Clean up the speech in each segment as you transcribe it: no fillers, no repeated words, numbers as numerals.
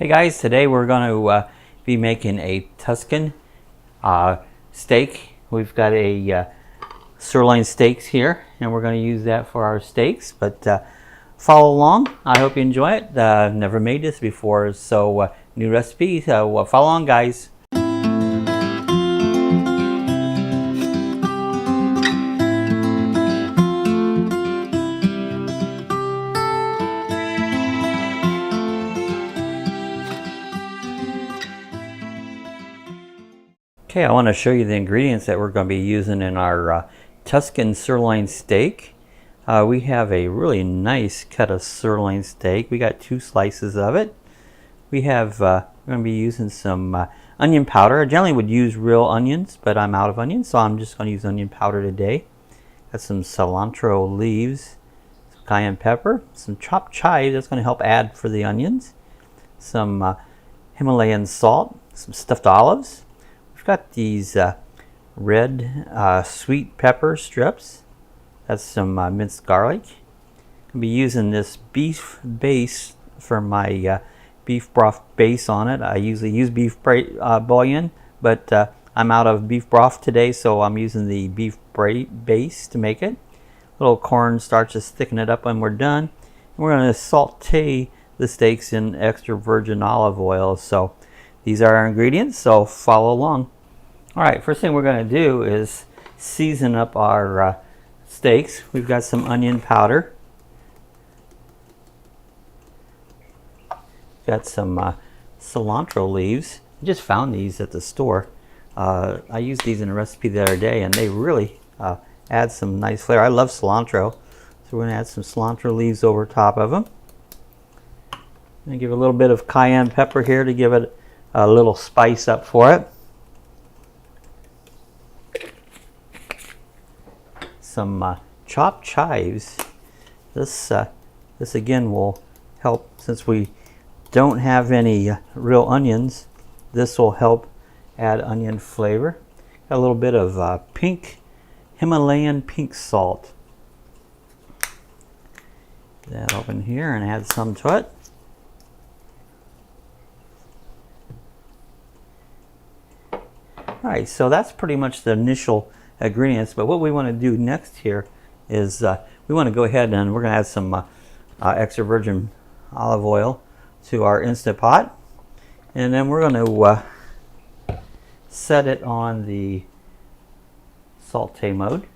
Hey guys, today we're going to be making a Tuscan steak. We've got a sirloin steaks here, and we're going to use that for our steaks. But follow along. I hope you enjoy it. I've never made this before, so new recipe. So follow along, guys. Okay, I want to show you the ingredients that we're going to be using in our Tuscan sirloin steak. We have a really nice cut of sirloin steak. We got 2 slices of it. We have, we're going to be using some onion powder. I generally would use real onions, but I'm out of onions, so I'm just going to use onion powder today. Got some cilantro leaves, some cayenne pepper, some chopped chives. That's going to help add for the onions. Some Himalayan salt, some stuffed olives. We've got these red sweet pepper strips. That's some minced garlic. I'll be using this beef base for my beef broth base on it. I usually use beef bouillon, but I'm out of beef broth today, so I'm using the beef base to make it. A little cornstarch to thicken it up when we're done. We're going to saute the steaks in extra virgin olive oil. So these are our ingredients, so follow along. All right, first thing we're going to do is season up our steaks. We've got some onion powder. Got some cilantro leaves. I just found these at the store. I used these in a recipe the other day, and they really add some nice flavor. I love cilantro, so we're going to add some cilantro leaves over top of them. I'm going to give a little bit of cayenne pepper here to give it a little spice up for it. Some chopped chives. This again will help, since we don't have any real onions. This will help add onion flavor. Got a little bit of Himalayan pink salt. Put that open here and add some to it. Alright, so that's pretty much the initial ingredients, but what we want to do next here is we want to go ahead and we're going to add some extra virgin olive oil to our Instant Pot, and then we're going to set it on the saute mode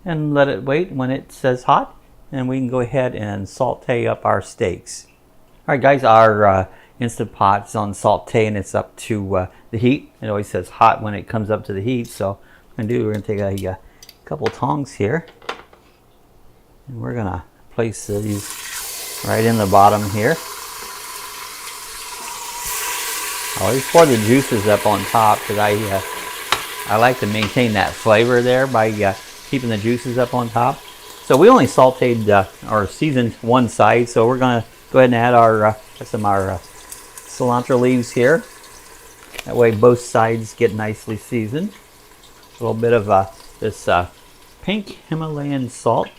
and let it wait. When it says hot, and we can go ahead and saute up our steaks. Alright guys, our Instant Pot is on saute and it's up to the heat. It always says hot when it comes up to the heat, so what we're going to take a couple tongs here, and we're going to place these right in the bottom here. I always pour the juices up on top because I like to maintain that flavor there by keeping the juices up on top. So we only sauteed or seasoned one side, so we're going to go ahead and add our some of our cilantro leaves here. That way both sides get nicely seasoned. A little bit of this pink Himalayan salt.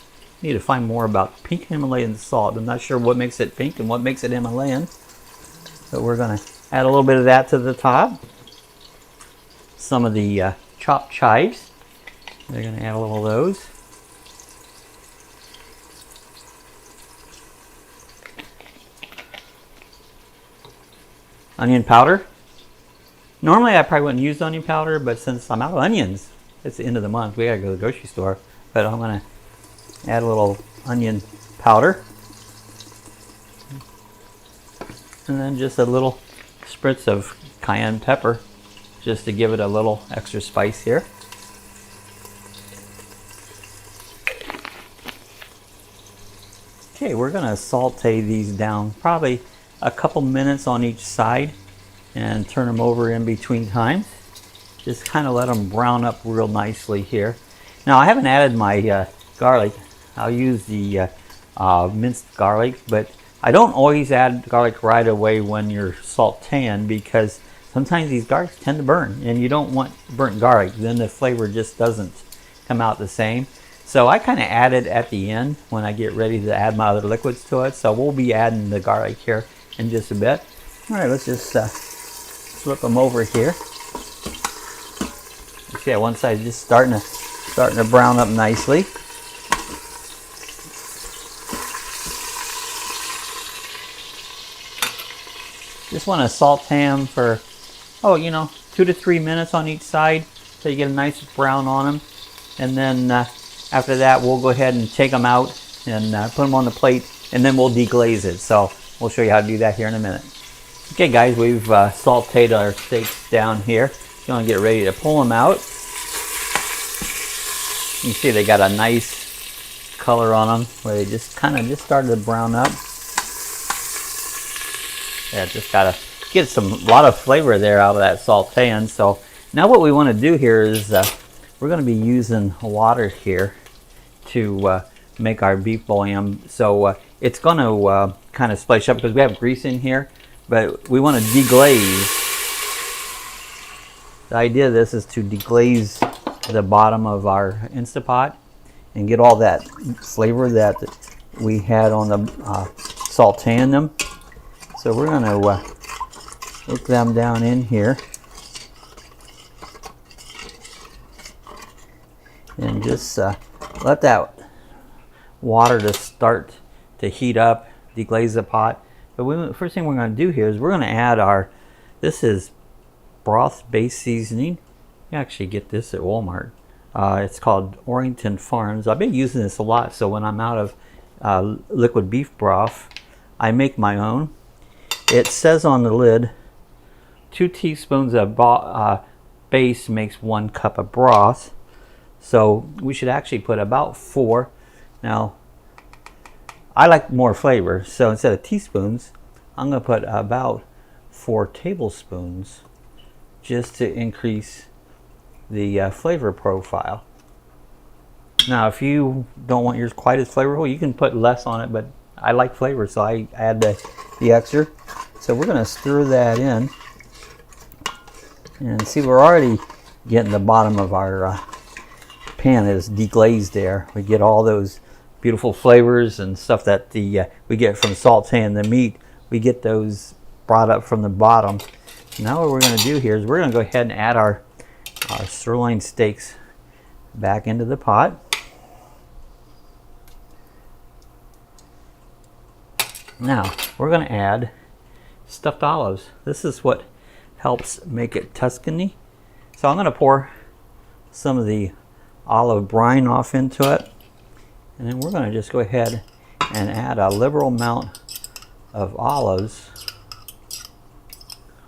Need to find more about pink Himalayan salt. I'm not sure what makes it pink and what makes it Himalayan. But we're going to add a little bit of that to the top. Some of the chopped chives. They're going to add a little of those. Onion powder. Normally I probably wouldn't use onion powder, but since I'm out of onions, it's the end of the month, we gotta go to the grocery store. But I'm gonna add a little onion powder. And then just a little spritz of cayenne pepper, just to give it a little extra spice here. Okay, we're gonna saute these down probably a couple minutes on each side and turn them over in between times. Just kind of let them brown up real nicely here. Now I haven't added my garlic. I'll use the minced garlic, but I don't always add garlic right away when you're sauteing, because sometimes these garlics tend to burn and you don't want burnt garlic. Then the flavor just doesn't come out the same. So I kind of add it at the end when I get ready to add my other liquids to it. So we'll be adding the garlic here in just a bit. All right, let's just flip them over here. See, one side is just starting to brown up nicely. Just want to saute them for, 2 to 3 minutes on each side so you get a nice brown on them. And then after that, we'll go ahead and take them out and put them on the plate, and then we'll deglaze it. So we'll show you how to do that here in a minute. Okay guys, we've sauteed our steaks down here. You want to get ready to pull them out. You can see they got a nice color on them where they just kind of started to brown up. Yeah, just gotta get a lot of flavor there out of that sauteing. So now what we want to do here is we're going to be using water here to make our beef bouillon. So it's going to kind of splash up because we have grease in here, but we want to deglaze. The idea of this is to deglaze the bottom of our Instapot and get all that flavor that we had on the sauteing them. So we're going to look them down in here and just let that water just start to heat up, deglaze the pot. But first thing we're going to do here is we're going to add this is broth-based seasoning. You actually get this at Walmart. It's called Orrington Farms. I've been using this a lot, so when I'm out of liquid beef broth, I make my own. It says on the lid, 2 teaspoons of base makes 1 cup of broth. So we should actually put about 4. Now, I like more flavor, so instead of teaspoons, I'm going to put about 4 tablespoons just to increase the flavor profile. Now, if you don't want yours quite as flavorful, you can put less on it, but I like flavor, so I add the extra. So we're going to stir that in. And see, we're already getting the bottom of our pan is deglazed there. We get all those beautiful flavors and stuff that we get from sauteing the meat. We get those brought up from the bottom. Now what we're going to do here is we're going to go ahead and add our sirloin steaks back into the pot. Now we're going to add stuffed olives. This is what helps make it Tuscany. So I'm going to pour some of the olive brine off into it, and then we're going to just go ahead and add a liberal amount of olives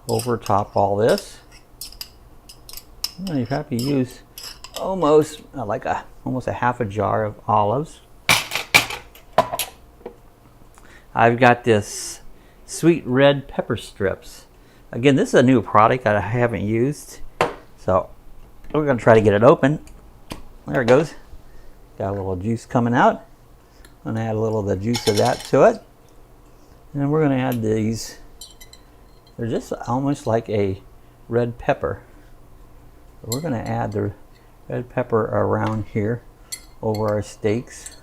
over top all this. You have to use almost almost a half a jar of olives. I've got this sweet red pepper strips. Again, this is a new product that I haven't used, so we're going to try to get it open. There it goes. Got a little juice coming out. I'm going to add a little of the juice of that to it. And then we're going to add these. They're just almost like a red pepper. We're going to add the red pepper around here over our steaks.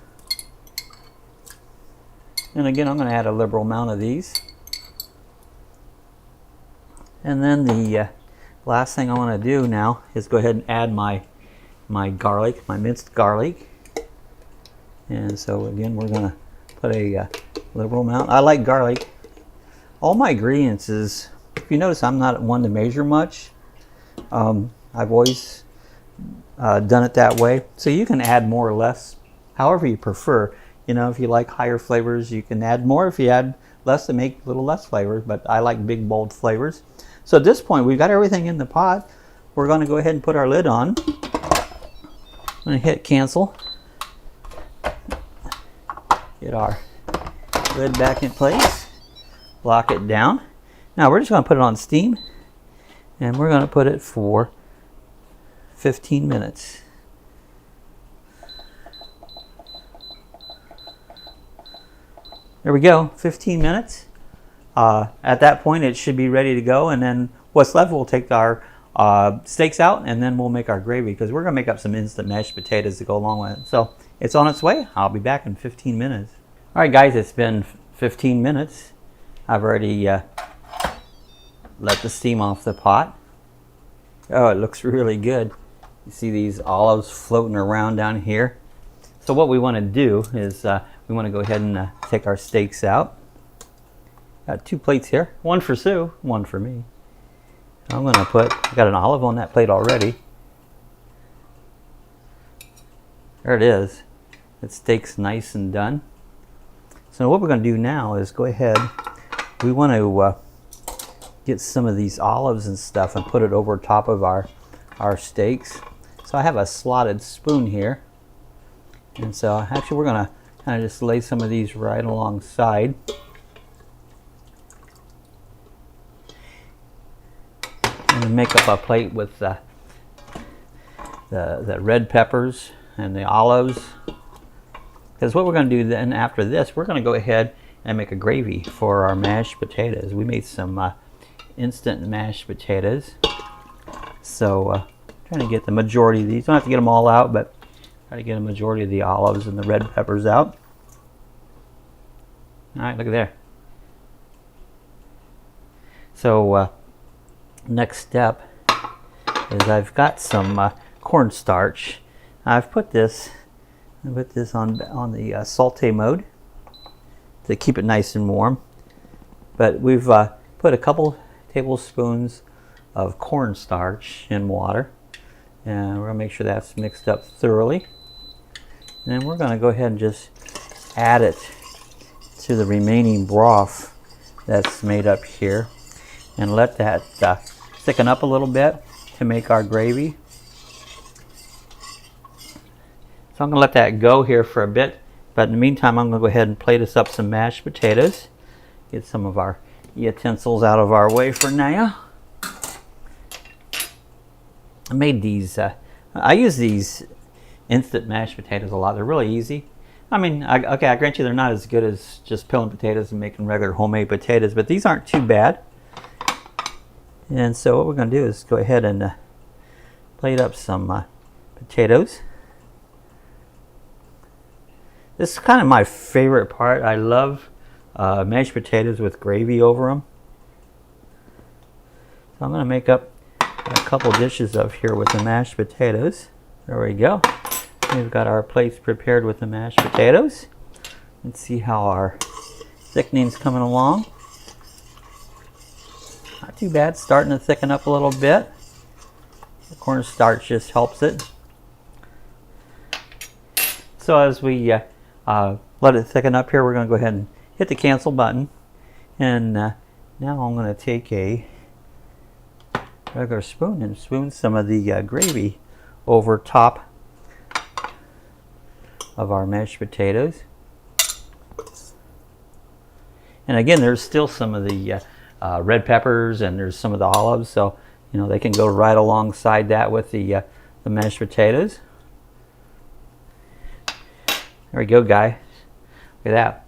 And again, I'm going to add a liberal amount of these. And then the last thing I want to do now is go ahead and add my garlic, my minced garlic. And so again, we're going to put a liberal amount. I like garlic. All my ingredients is, if you notice, I'm not one to measure much. I've always done it that way. So you can add more or less, however you prefer. You know, if you like higher flavors, you can add more. If you add less, to make a little less flavors. But I like big, bold flavors. So at this point, we've got everything in the pot. We're going to go ahead and put our lid on. I'm going to hit cancel. Get our lid back in place. Lock it down. Now we're just going to put it on steam. And we're going to put it for 15 minutes. There we go, 15 minutes. At that point, it should be ready to go. And then what's left, we'll take our steaks out, and then we'll make our gravy, because we're going to make up some instant mashed potatoes to go along with it. So it's on its way. I'll be back in 15 minutes. All right, guys, it's been 15 minutes. I've already let the steam off the pot. Oh, it looks really good. You see these olives floating around down here. So what we want to do is we want to go ahead and take our steaks out. Got 2 plates here, one for Sue, one for me. I'm going to I got an olive on that plate already. There it is. That steak's nice and done. So what we're going to do now is go ahead. We want to get some of these olives and stuff and put it over top of our steaks. So I have a slotted spoon here. And so actually we're going to kind of just lay some of these right alongside. And make up a plate with the red peppers and the olives. Because what we're going to do then after this, we're going to go ahead and make a gravy for our mashed potatoes. We made some instant mashed potatoes. So trying to get the majority of these. Don't have to get them all out, but try to get a majority of the olives and the red peppers out. All right, look at there. So next step is I've got some cornstarch. I've put this on the saute mode to keep it nice and warm. But we've put a couple tablespoons of cornstarch in water, and we're going to make sure that's mixed up thoroughly. And then we're going to go ahead and just add it to the remaining broth that's made up here, and let that thicken up a little bit to make our gravy. So I'm going to let that go here for a bit, but in the meantime I'm going to go ahead and plate us up some mashed potatoes. Get some of our utensils out of our way for now. I made these, I use these instant mashed potatoes a lot. They're really easy. I mean, okay, I grant you they're not as good as just peeling potatoes and making regular homemade potatoes, but these aren't too bad. And so what we're going to do is go ahead and plate up some potatoes. This is kind of my favorite part. I love mashed potatoes with gravy over them. So I'm going to make up a couple dishes of here with the mashed potatoes. There we go. We've got our plates prepared with the mashed potatoes. Let's see how our thickening's coming along. Not too bad, starting to thicken up a little bit. The cornstarch just helps it. So as we let it thicken up here, we're going to go ahead and hit the cancel button. And now I'm going to take a regular spoon and spoon some of the gravy over top of our mashed potatoes. And again, there's still some of the red peppers, and there's some of the olives, so you know they can go right alongside that with the mashed potatoes. There we go, guys. Look at that.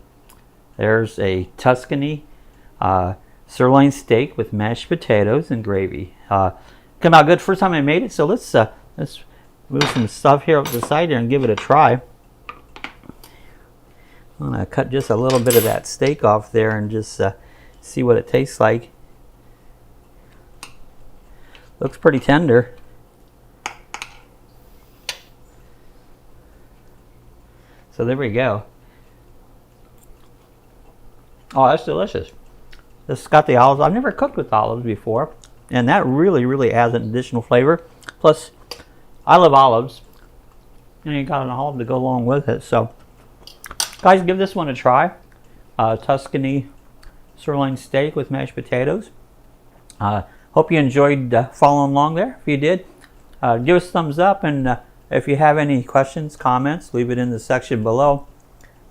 There's a Tuscany sirloin steak with mashed potatoes and gravy. Came out good first time I made it, so let's move some stuff here up the side here and give it a try. I'm going to cut just a little bit of that steak off there and just see what it tastes like. Looks pretty tender. So there we go. Oh, that's delicious. This has got the olives. I've never cooked with olives before, and that really adds an additional flavor. Plus, I love olives, and you got an olive to go along with it. So, guys, give this one a try. Tuscany sirloin steak with mashed potatoes. Hope you enjoyed following along there. If you did, give us a thumbs up, and if you have any questions, comments, leave it in the section below.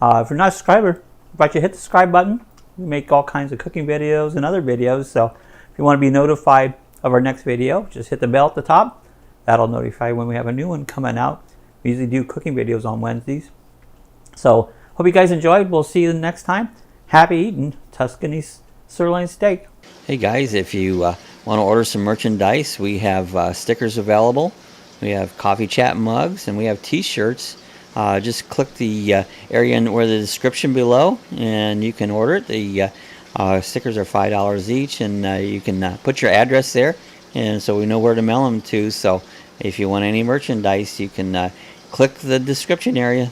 If you're not a subscriber, I invite you to hit the subscribe button. We make all kinds of cooking videos and other videos, so if you want to be notified of our next video, just hit the bell at the top. That'll notify when we have a new one coming out. We usually do cooking videos on Wednesdays. So, hope you guys enjoyed. We'll see you next time. Happy eating Tuscany sirloin steak. Hey guys, if you want to order some merchandise, we have stickers available. We have coffee chat mugs, and we have t-shirts. Just click the area where the description below, and you can order it. The Stickers are $5 each, and you can put your address there, and so we know where to mail them to. So if you want any merchandise, you can click the description area.